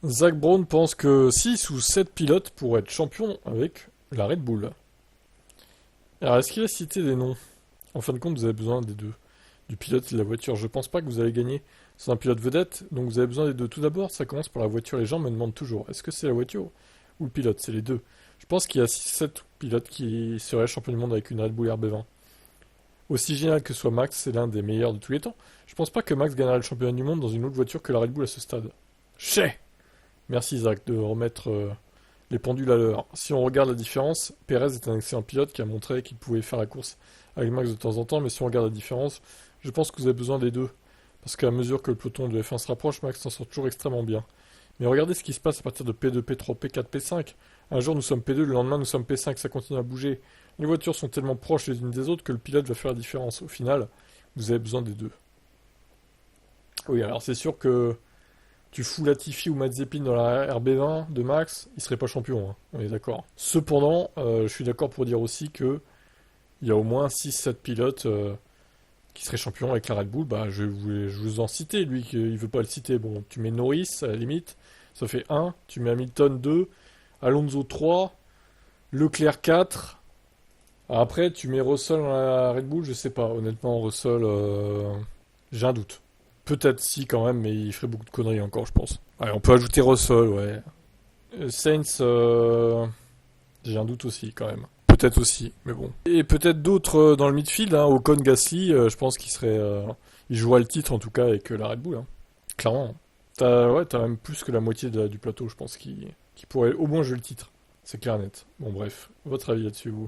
Zach Brown pense que 6 ou 7 pilotes pourraient être champions avec la Red Bull. Alors, est-ce qu'il a cité des noms? En fin de compte, vous avez besoin des deux. Du pilote et de la voiture. Je pense pas que vous allez gagner sans un pilote vedette, donc vous avez besoin des deux. Tout d'abord, ça commence par la voiture. Les gens me demandent toujours, est-ce que c'est la voiture ou le pilote? C'est les deux. Je pense qu'il y a 6-7 pilotes qui seraient champions du monde avec une Red Bull RB20. Aussi génial que soit Max, c'est l'un des meilleurs de tous les temps. Je pense pas que Max gagnera le championnat du monde dans une autre voiture que la Red Bull à ce stade. Chais! Merci Zach de remettre les pendules à l'heure. Si on regarde la différence, Perez est un excellent pilote qui a montré qu'il pouvait faire la course avec Max de temps en temps, mais si on regarde la différence, je pense que vous avez besoin des deux. Parce qu'à mesure que le peloton de F1 se rapproche, Max s'en sort toujours extrêmement bien. Mais regardez ce qui se passe à partir de P2, P3, P4, P5. Un jour nous sommes P2, le lendemain nous sommes P5, ça continue à bouger. Les voitures sont tellement proches les unes des autres que le pilote va faire la différence. Au final, vous avez besoin des deux. Oui, alors c'est sûr que tu fous Latifi ou Mazepin dans la RB20 de Max, il serait pas champion, hein. On est d'accord. Cependant, je suis d'accord pour dire aussi que il y a au moins 6-7 pilotes qui seraient champions avec la Red Bull. Bah, je vous en citer, lui, il veut pas le citer. Bon, tu mets Norris, à la limite, ça fait un. Tu mets Hamilton 2, Alonso 3, Leclerc 4. Après, tu mets Russell dans la Red Bull, je sais pas. Honnêtement, Russell, j'ai un doute. Peut-être si quand même, mais il ferait beaucoup de conneries encore, je pense. Ouais, on peut ajouter Russell, ouais. Saints, j'ai un doute aussi quand même. Peut-être aussi, mais bon. Et peut-être d'autres dans le midfield, hein, Ocon, Gasly, je pense qu'il serait, il jouera le titre en tout cas avec la Red Bull, hein. Clairement. T'as même plus que la moitié du plateau, je pense, qui pourrait au moins jouer le titre. C'est clair et net. Bon bref, votre avis là-dessus, vous?